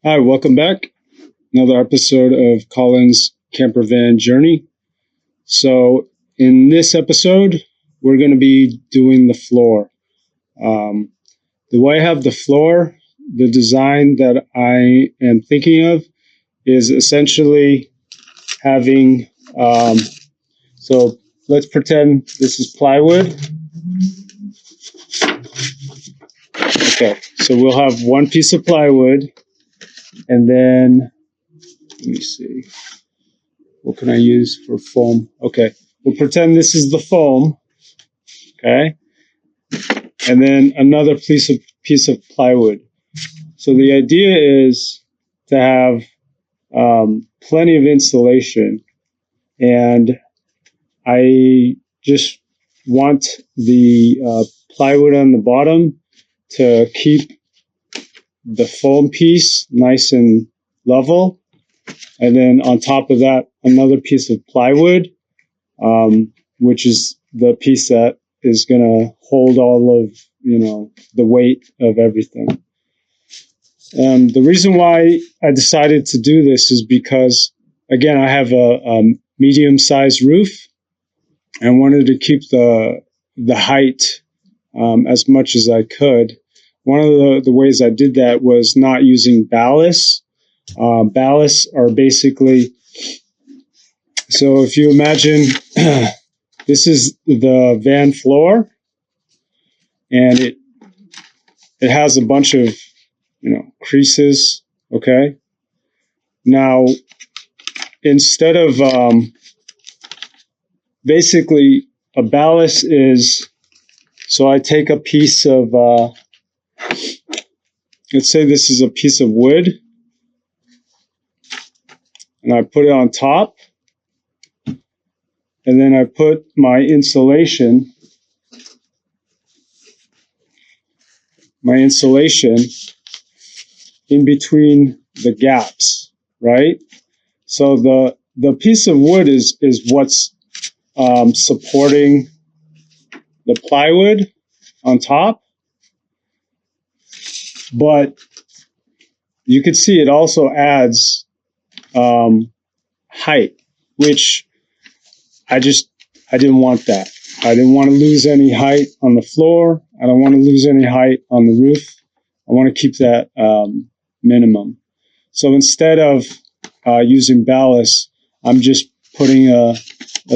Hi, welcome back. Another episode of Colin's Camper Van Journey. So, in this episode, we're going to be doing the floor. The way I have the floor, the design that I am thinking of is essentially having, so let's pretend this is plywood. Okay, so we'll have one piece of plywood, and then, let me see, what can I use for foam? Okay, we'll pretend this is the foam, okay? And then another piece of plywood. So the idea is to have plenty of insulation, and I just want the plywood on the bottom to keep the foam piece nice and level, and then on top of that, another piece of plywood, which is the piece that is going to hold all of the weight of everything. The reason why I decided to do this is because, again, I have a medium-sized roof and wanted to keep the height as much as I could. One of the ways I did that was not using ballasts. Ballasts are basically, so if you imagine this is the van floor, and it has a bunch of creases. Okay. Now, instead of basically a ballast is, so I take a piece of let's say this is a piece of wood, and I put it on top, and then I put my insulation in between the gaps, right? So the piece of wood is what's supporting the plywood on top, but you can see it also adds height, which I didn't want that. I didn't want to lose any height on the floor. I don't want to lose any height on the roof. I want to keep that minimum. So instead of using ballast, I'm just putting a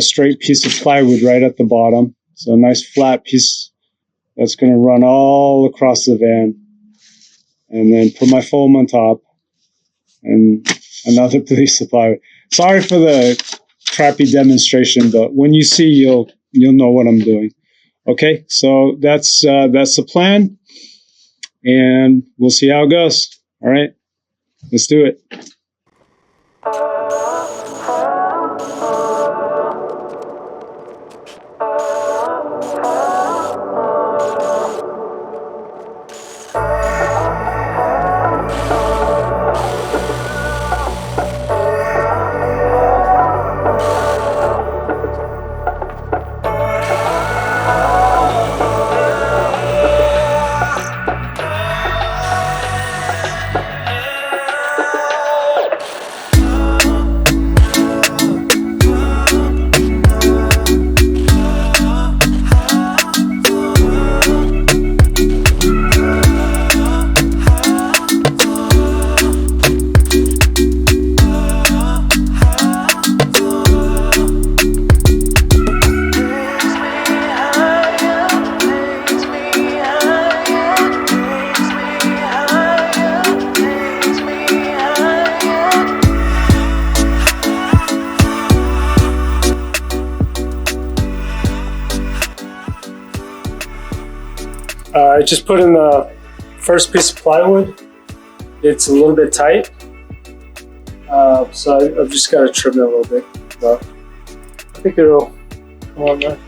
straight piece of plywood right at the bottom. So a nice flat piece that's going to run all across the van. And then put my foam on top and another piece of plywood. Sorry for the crappy demonstration, but when you see, you'll know what I'm doing. Okay, so that's the plan, and we'll see how it goes. All right, let's do it. I just put in the first piece of plywood. It's a little bit tight, so I've just got to trim it a little bit, but I think it'll come on there.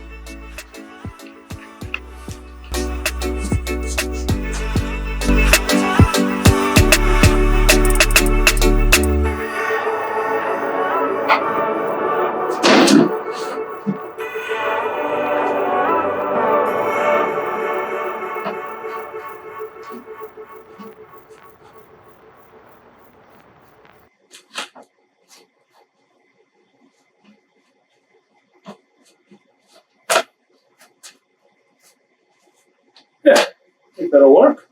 that'll work.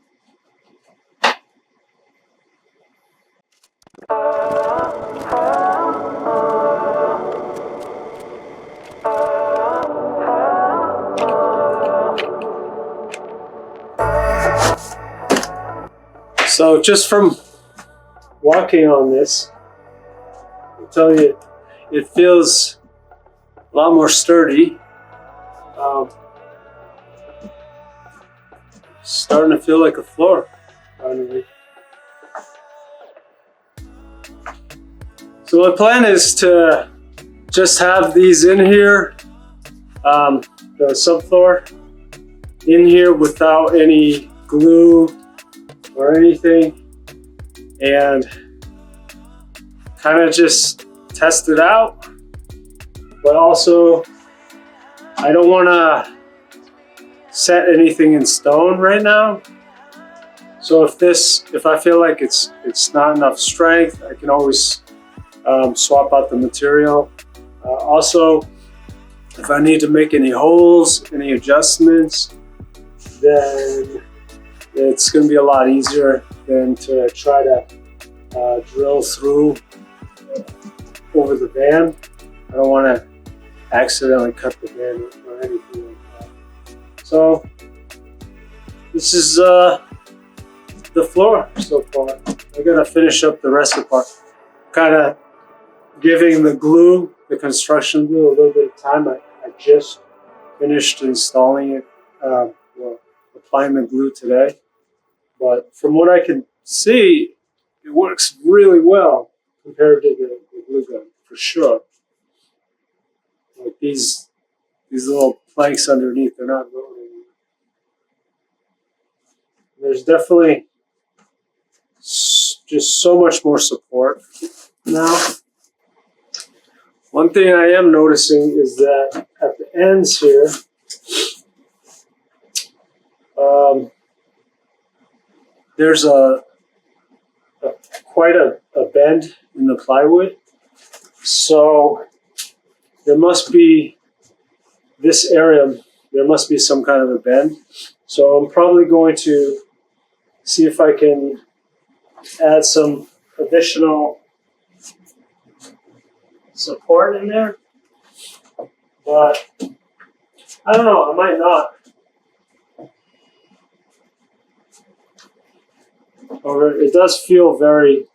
So just from walking on this, I'll tell you, it feels a lot more sturdy. Starting to feel like a floor, finally. So my plan is to just have these in here, the subfloor in here without any glue or anything, and kind of just test it out. But also, I don't want to set anything in stone right now. So if I feel like it's not enough strength, I can always swap out the material. Also, if I need to make any holes, any adjustments, then it's going to be a lot easier than to try to drill through over the van. I don't want to accidentally cut the van or anything like that. So this is the floor so far. I gotta finish up the rest of the part. Kind of giving the glue, the construction glue, a little bit of time. I just finished installing it, applying the glue today. But from what I can see, it works really well compared to the glue gun, for sure. Like these little planks underneath, they're not going anywhere. There's definitely just so much more support now. One thing I am noticing is that at the ends here, there's quite a bend in the plywood. So there must be this area, there must be some kind of a bend. So I'm probably going to see if I can add some additional support in there. But I don't know, I might not. Or it does feel very,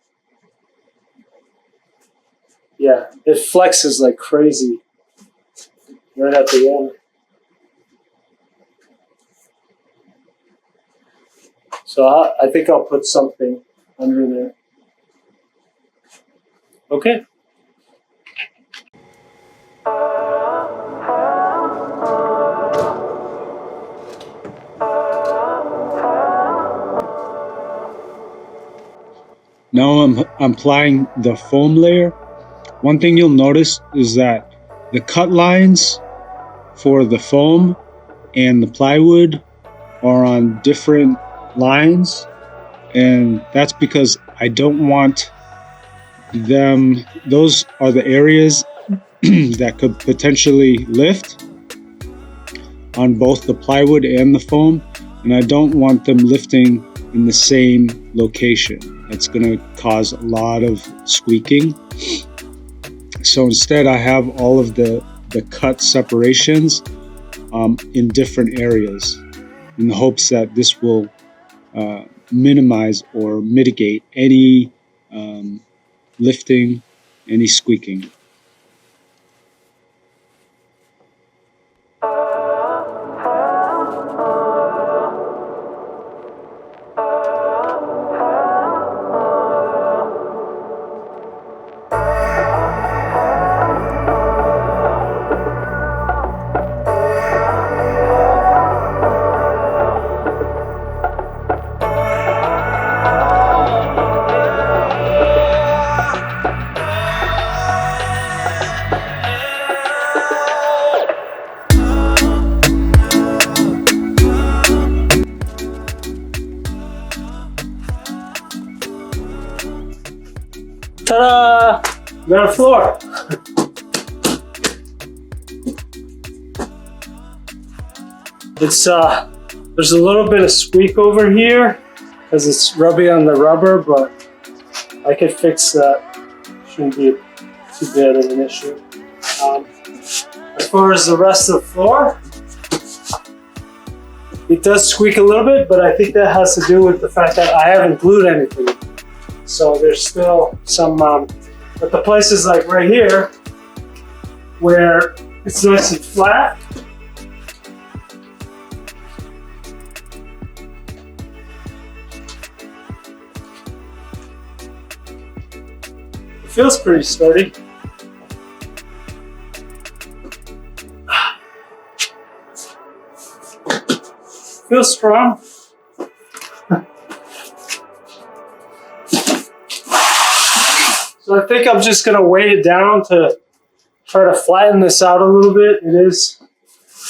yeah, it flexes like crazy right at the end. So I think I'll put something under there. Okay. Now I'm applying the foam layer. One thing you'll notice is that the cut lines for the foam and the plywood are on different lines, and that's because I don't want them, those are the areas that could potentially lift on both the plywood and the foam, and I don't want them lifting in the same location. It's going to cause a lot of squeaking. So instead I have all of the cut separations in different areas in the hopes that this will minimize or mitigate any lifting, any squeaking. Ta-da! We got a floor. It's There's a little bit of squeak over here because it's rubbing on the rubber, but I could fix that. Shouldn't be too bad of an issue. As far as the rest of the floor, it does squeak a little bit, but I think that has to do with the fact that I haven't glued anything. So there's still some, but the places like right here, where it's nice and flat, it feels pretty sturdy. Feels strong. So I think I'm just gonna weigh it down to try to flatten this out a little bit. It is,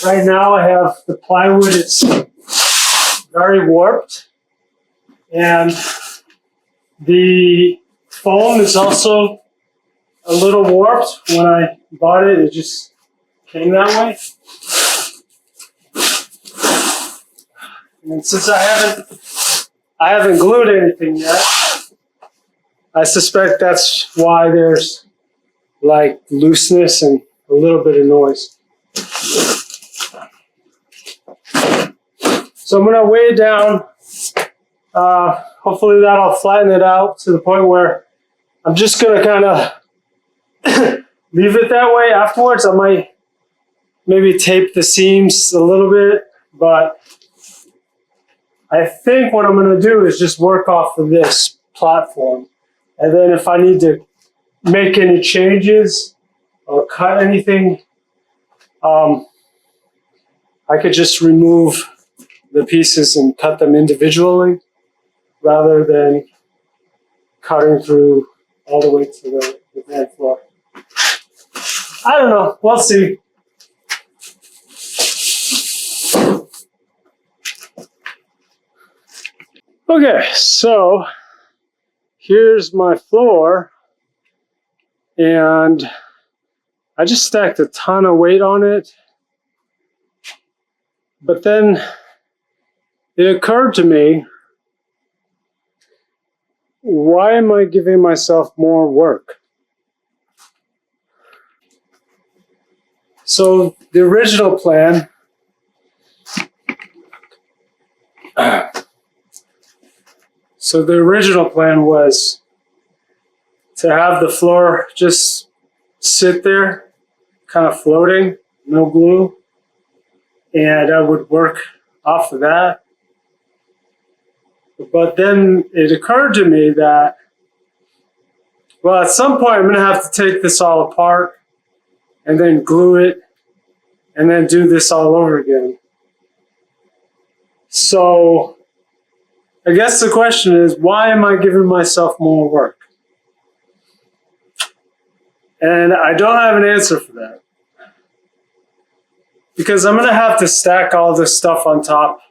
right now I have the plywood, it's very warped. And the foam is also a little warped. When I bought it, it just came that way. And since I haven't glued anything yet, I suspect that's why there's like looseness and a little bit of noise. So I'm gonna weigh it down. Hopefully that'll flatten it out to the point where I'm just gonna kind of leave it that way. Afterwards, I might maybe tape the seams a little bit, but I think what I'm gonna do is just work off of this platform. And then if I need to make any changes or cut anything, I could just remove the pieces and cut them individually rather than cutting through all the way to the van floor. I don't know, we'll see. Okay, so here's my floor, and I just stacked a ton of weight on it. But then it occurred to me, why am I giving myself more work? So the original plan was to have the floor just sit there, kind of floating, no glue, and I would work off of that. But then it occurred to me that, well, at some point I'm going to have to take this all apart and then glue it and then do this all over again. So I guess the question is, why am I giving myself more work? And I don't have an answer for that. Because I'm going to have to stack all this stuff on top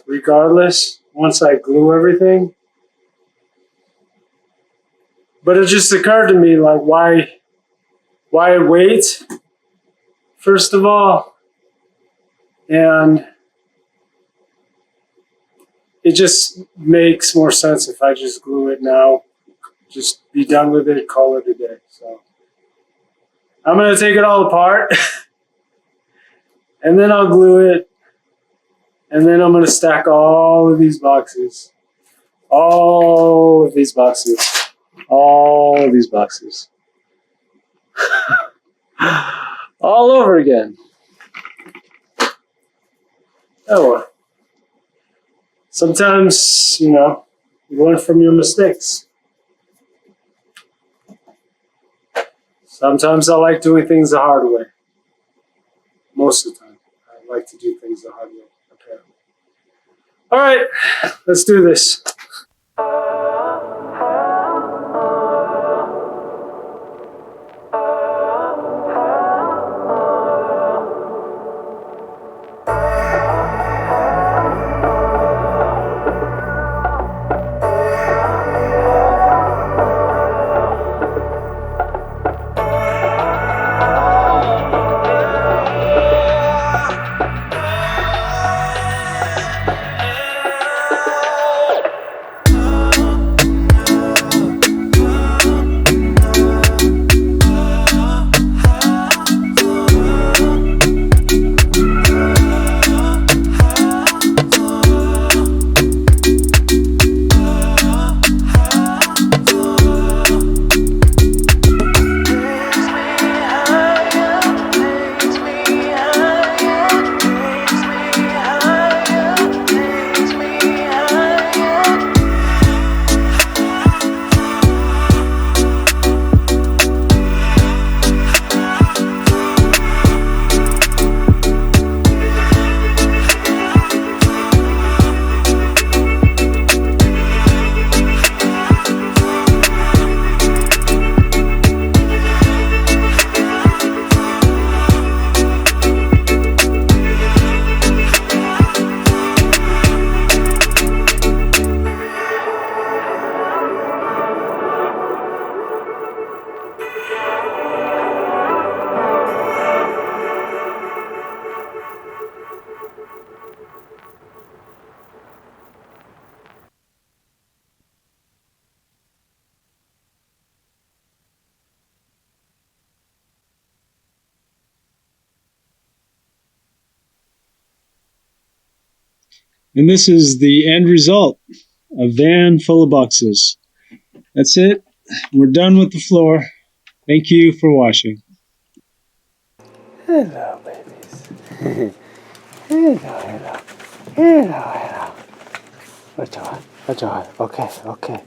regardless once I glue everything. But it just occurred to me, like, why wait, first of all? And it just makes more sense if I just glue it now. Just be done with it, call it a day. So I'm going to take it all apart. And then I'll glue it. And then I'm going to stack all of these boxes. All of these boxes. All of these boxes. All over again. Oh well. Sometimes, you know, you learn from your mistakes. Sometimes I like doing things the hard way. Most of the time, I like to do things the hard way, apparently. All right, let's do this. And this is the end result. A van full of boxes. That's it. We're done with the floor. Thank you for watching. Hello, babies. Hello. What's all right? Okay.